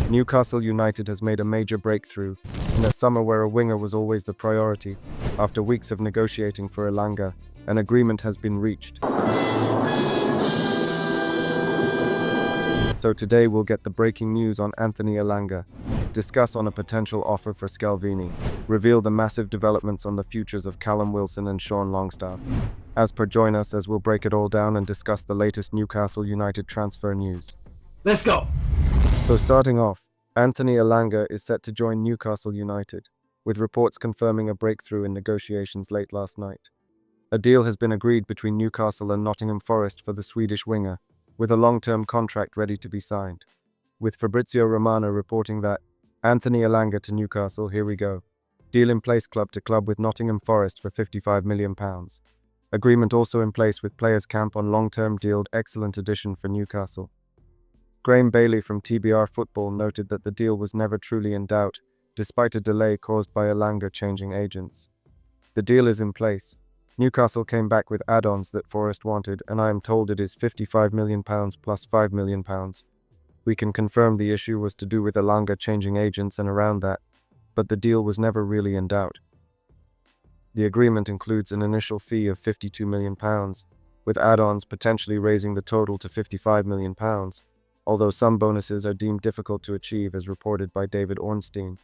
Newcastle United has made a major breakthrough in a summer where a winger was always the priority. After weeks of negotiating for Elanga, an agreement has been reached. So today we'll get the breaking news on Anthony Elanga, discuss on a potential offer for Scalvini, reveal the massive developments on the futures of Callum Wilson and Sean Longstaff. As per, join us as we'll break it all down and discuss the latest Newcastle United transfer news. Let's go! So starting off, Anthony Elanga is set to join Newcastle United, with reports confirming a breakthrough in negotiations late last night. A deal has been agreed between Newcastle and Nottingham Forest for the Swedish winger, with a long-term contract ready to be signed. With Fabrizio Romano reporting that, Anthony Elanga to Newcastle, here we go. Deal in place club to club with Nottingham Forest for £55 million. Agreement also in place with Players Camp on long-term deal. Excellent addition for Newcastle. Graham Bailey from TBR Football noted that the deal was never truly in doubt, despite a delay caused by Elanga changing agents. The deal is in place. Newcastle came back with add-ons that Forest wanted, and I am told it is £55 million plus £5 million. We can confirm the issue was to do with Elanga changing agents and around that, but the deal was never really in doubt. The agreement includes an initial fee of £52 million, with add-ons potentially raising the total to £55 million, although some bonuses are deemed difficult to achieve, as reported by David Ornstein.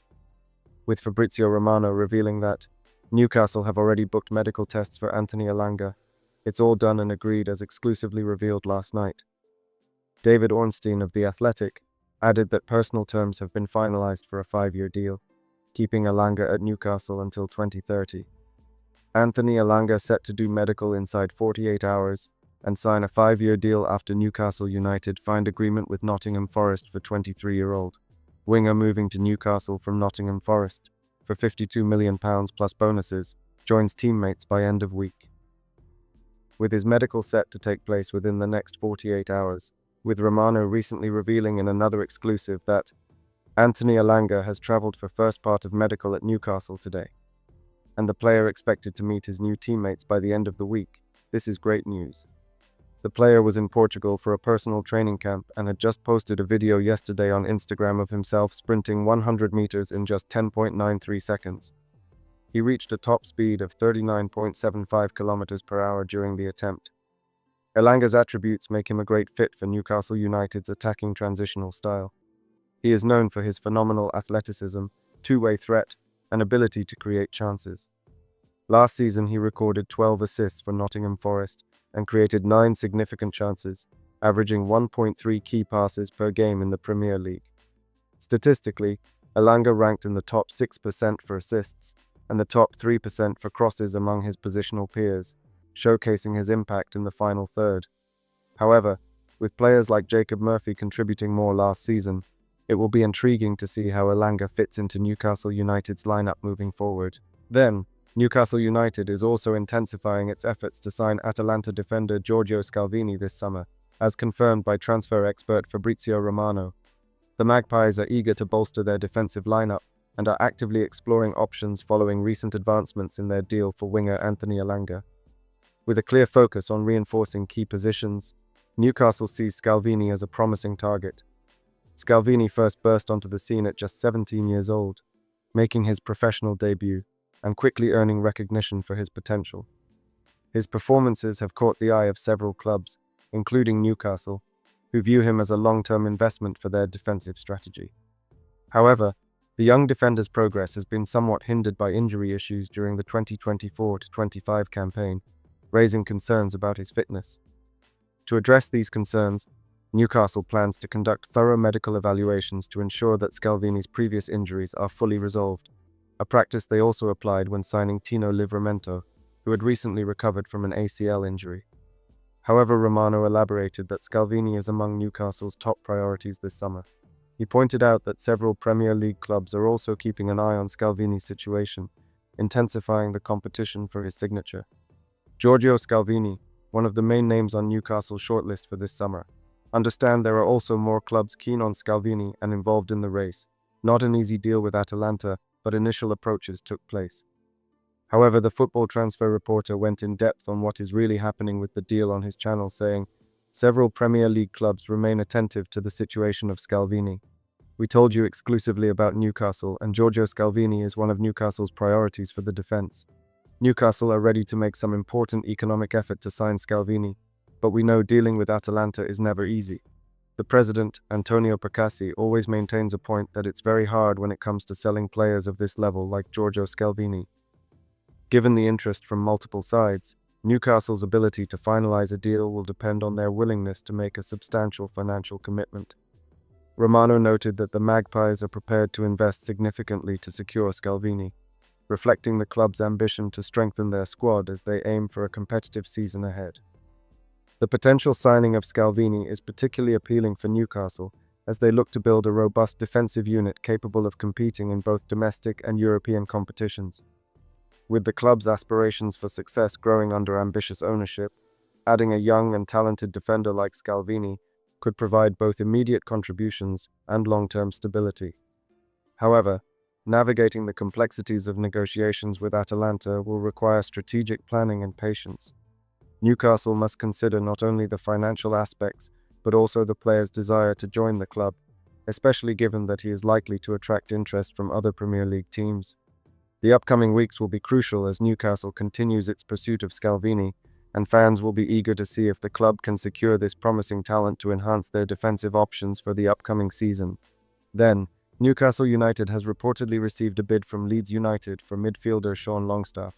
With Fabrizio Romano revealing that Newcastle have already booked medical tests for Anthony Elanga. It's all done and agreed as exclusively revealed last night. David Ornstein of The Athletic added that personal terms have been finalized for a 5-year deal, keeping Elanga at Newcastle until 2030. Anthony Elanga set to do medical inside 48 hours and sign a 5-year deal after Newcastle United find agreement with Nottingham Forest for 23-year-old winger moving to Newcastle from Nottingham Forest for £52 million plus bonuses, joins teammates by end of week. With his medical set to take place within the next 48 hours, with Romano recently revealing in another exclusive that Anthony Elanga has travelled for first part of medical at Newcastle today, and the player expected to meet his new teammates by the end of the week. This is great news. The player was in Portugal for a personal training camp and had just posted a video yesterday on Instagram of himself sprinting 100 meters in just 10.93 seconds. He reached a top speed of 39.75 kilometers per hour during the attempt. Elanga's attributes make him a great fit for Newcastle United's attacking transitional style. He is known for his phenomenal athleticism, two-way threat, and ability to create chances. Last season he recorded 12 assists for Nottingham Forest and created 9 significant chances, averaging 1.3 key passes per game in the Premier League. Statistically, Elanga ranked in the top 6% for assists and the top 3% for crosses among his positional peers, showcasing his impact in the final third. However, with players like Jacob Murphy contributing more last season, it will be intriguing to see how Elanga fits into Newcastle United's lineup moving forward. Then, Newcastle United is also intensifying its efforts to sign Atalanta defender Giorgio Scalvini this summer, as confirmed by transfer expert Fabrizio Romano. The Magpies are eager to bolster their defensive lineup and are actively exploring options following recent advancements in their deal for winger Anthony Elanga. With a clear focus on reinforcing key positions, Newcastle sees Scalvini as a promising target. Scalvini first burst onto the scene at just 17 years old, making his professional debut and quickly earning recognition for his potential. His performances have caught the eye of several clubs, including Newcastle, who view him as a long-term investment for their defensive strategy. However, the young defender's progress has been somewhat hindered by injury issues during the 2024-25 campaign, raising concerns about his fitness. To address these concerns, Newcastle plans to conduct thorough medical evaluations to ensure that Scalvini's previous injuries are fully resolved, a practice they also applied when signing Tyno, who had recently recovered from an ACL injury. However, Romano elaborated that Scalvini is among Newcastle's top priorities this summer. He pointed out that several Premier League clubs are also keeping an eye on Scalvini's situation, intensifying the competition for his signature. Giorgio Scalvini, one of the main names on Newcastle's shortlist for this summer. Understand there are also more clubs keen on Scalvini and involved in the race. Not an easy deal with Atalanta, but initial approaches took place. However, the Football Transfer reporter went in depth on what is really happening with the deal on his channel, saying, several Premier League clubs remain attentive to the situation of Scalvini. We told you exclusively about Newcastle, and Giorgio Scalvini is one of Newcastle's priorities for the defense. Newcastle are ready to make some important economic effort to sign Scalvini, but we know dealing with Atalanta is never easy. The president, Antonio Percassi, always maintains a point that it's very hard when it comes to selling players of this level like Giorgio Scalvini. Given the interest from multiple sides, Newcastle's ability to finalize a deal will depend on their willingness to make a substantial financial commitment. Romano noted that the Magpies are prepared to invest significantly to secure Scalvini, reflecting the club's ambition to strengthen their squad as they aim for a competitive season ahead. The potential signing of Scalvini is particularly appealing for Newcastle as they look to build a robust defensive unit capable of competing in both domestic and European competitions. With the club's aspirations for success growing under ambitious ownership, adding a young and talented defender like Scalvini could provide both immediate contributions and long-term stability. However, navigating the complexities of negotiations with Atalanta will require strategic planning and patience. Newcastle must consider not only the financial aspects, but also the player's desire to join the club, especially given that he is likely to attract interest from other Premier League teams. The upcoming weeks will be crucial as Newcastle continues its pursuit of Scalvini, and fans will be eager to see if the club can secure this promising talent to enhance their defensive options for the upcoming season. Then, Newcastle United has reportedly received a bid from Leeds United for midfielder Sean Longstaff.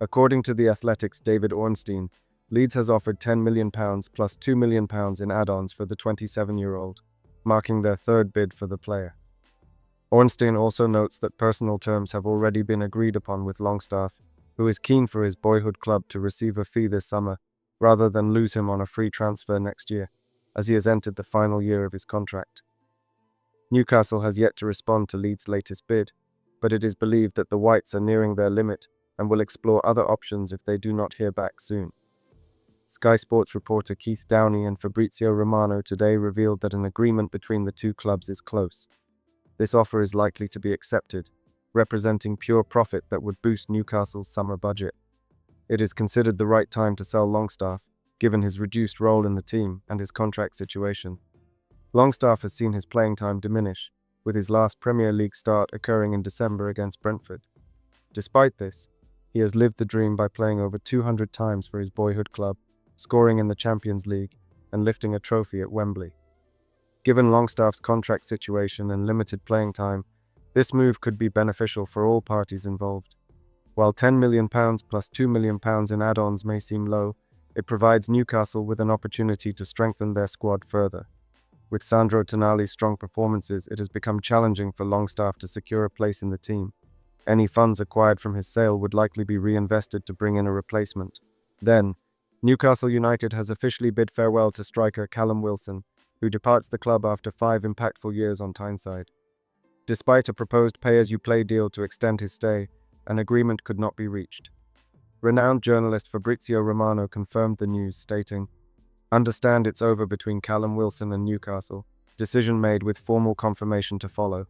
According to The Athletic's David Ornstein, Leeds has offered £10 million plus £2 million in add-ons for the 27-year-old, marking their third bid for the player. Ornstein also notes that personal terms have already been agreed upon with Longstaff, who is keen for his boyhood club to receive a fee this summer, rather than lose him on a free transfer next year, as he has entered the final year of his contract. Newcastle has yet to respond to Leeds' latest bid, but it is believed that the Whites are nearing their limit and will explore other options if they do not hear back soon. Sky Sports reporter Keith Downie and Fabrizio Romano today revealed that an agreement between the two clubs is close. This offer is likely to be accepted, representing pure profit that would boost Newcastle's summer budget. It is considered the right time to sell Longstaff, given his reduced role in the team and his contract situation. Longstaff has seen his playing time diminish, with his last Premier League start occurring in December against Brentford. Despite this, he has lived the dream by playing over 200 times for his boyhood club, scoring in the Champions League, and lifting a trophy at Wembley. Given Longstaff's contract situation and limited playing time, this move could be beneficial for all parties involved. While £10 million plus £2 million in add-ons may seem low, it provides Newcastle with an opportunity to strengthen their squad further. With Sandro Tonali's strong performances, it has become challenging for Longstaff to secure a place in the team. Any funds acquired from his sale would likely be reinvested to bring in a replacement. Then, Newcastle United has officially bid farewell to striker Callum Wilson, who departs the club after 5 impactful years on Tyneside. Despite a proposed pay-as-you-play deal to extend his stay, an agreement could not be reached. Renowned journalist Fabrizio Romano confirmed the news, stating, "Understand it's over between Callum Wilson and Newcastle. Decision made with formal confirmation to follow.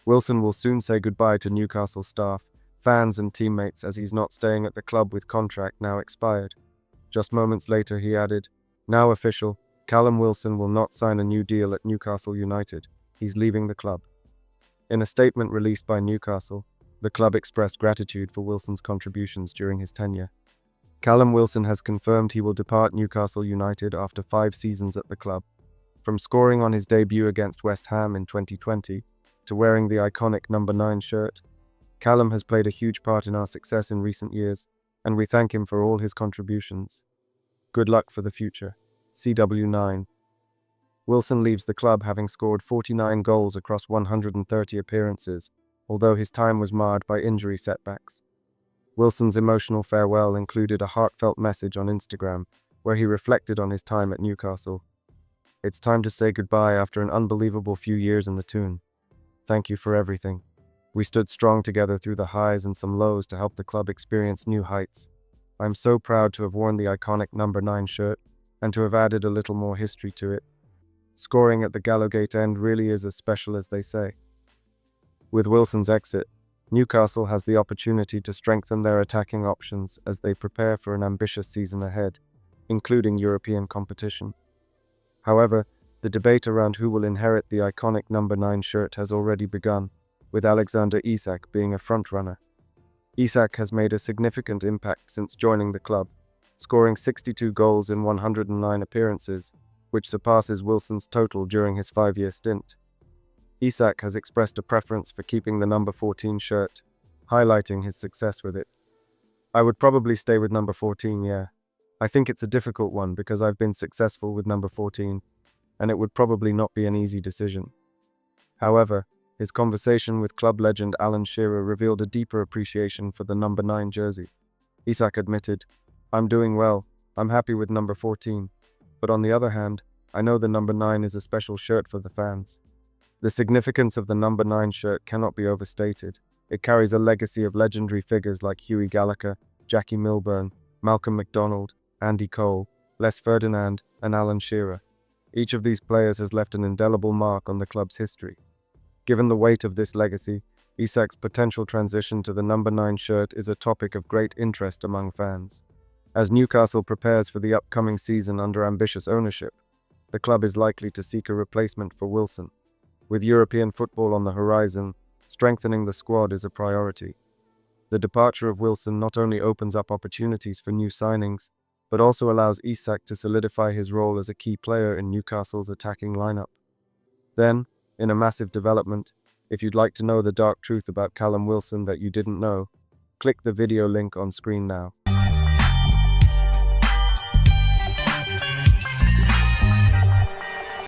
Wilson will soon say goodbye to Newcastle staff, fans and teammates as he's not staying at the club with contract now expired." Just moments later he added, "Now official, Callum Wilson will not sign a new deal at Newcastle United. He's leaving the club." In a statement released by Newcastle, the club expressed gratitude for Wilson's contributions during his tenure. Callum Wilson has confirmed he will depart Newcastle United after 5 seasons at the club. From scoring on his debut against West Ham in 2020 to wearing the iconic number 9 shirt, Callum has played a huge part in our success in recent years, and we thank him for all his contributions. Good luck for the future. CW9. Wilson leaves the club having scored 49 goals across 130 appearances, although his time was marred by injury setbacks. Wilson's emotional farewell included a heartfelt message on Instagram, where he reflected on his time at Newcastle. "It's time to say goodbye after an unbelievable few years in the Toon. Thank you for everything. We stood strong together through the highs and some lows to help the club experience new heights. I'm so proud to have worn the iconic number 9 shirt, and to have added a little more history to it. Scoring at the Gallowgate end really is as special as they say." With Wilson's exit, Newcastle has the opportunity to strengthen their attacking options as they prepare for an ambitious season ahead, including European competition. However, The debate around who will inherit the iconic number 9 shirt has already begun, with Alexander Isak being a frontrunner. Isak has made a significant impact since joining the club, scoring 62 goals in 109 appearances, which surpasses Wilson's total during his 5-year stint. Isak has expressed a preference for keeping the number 14 shirt, highlighting his success with it. I would probably stay with number 14, yeah. I think it's a difficult one because I've been successful with number 14, and it would probably not be an easy decision. However, his conversation with club legend Alan Shearer revealed a deeper appreciation for the number 9 jersey. Isak admitted, "I'm doing well, I'm happy with number 14, but on the other hand, I know the number 9 is a special shirt for the fans." The significance of the number 9 shirt cannot be overstated. It carries a legacy of legendary figures like Hughie Gallagher, Jackie Milburn, Malcolm MacDonald, Andy Cole, Les Ferdinand, and Alan Shearer. Each of these players has left an indelible mark on the club's history. Given the weight of this legacy, Isak's potential transition to the number 9 shirt is a topic of great interest among fans. As Newcastle prepares for the upcoming season under ambitious ownership, the club is likely to seek a replacement for Wilson. With European football on the horizon, strengthening the squad is a priority. The departure of Wilson not only opens up opportunities for new signings, but also allows Isak to solidify his role as a key player in Newcastle's attacking lineup. Then, in a massive development, if you'd like to know the dark truth about Callum Wilson that you didn't know, click the video link on screen now.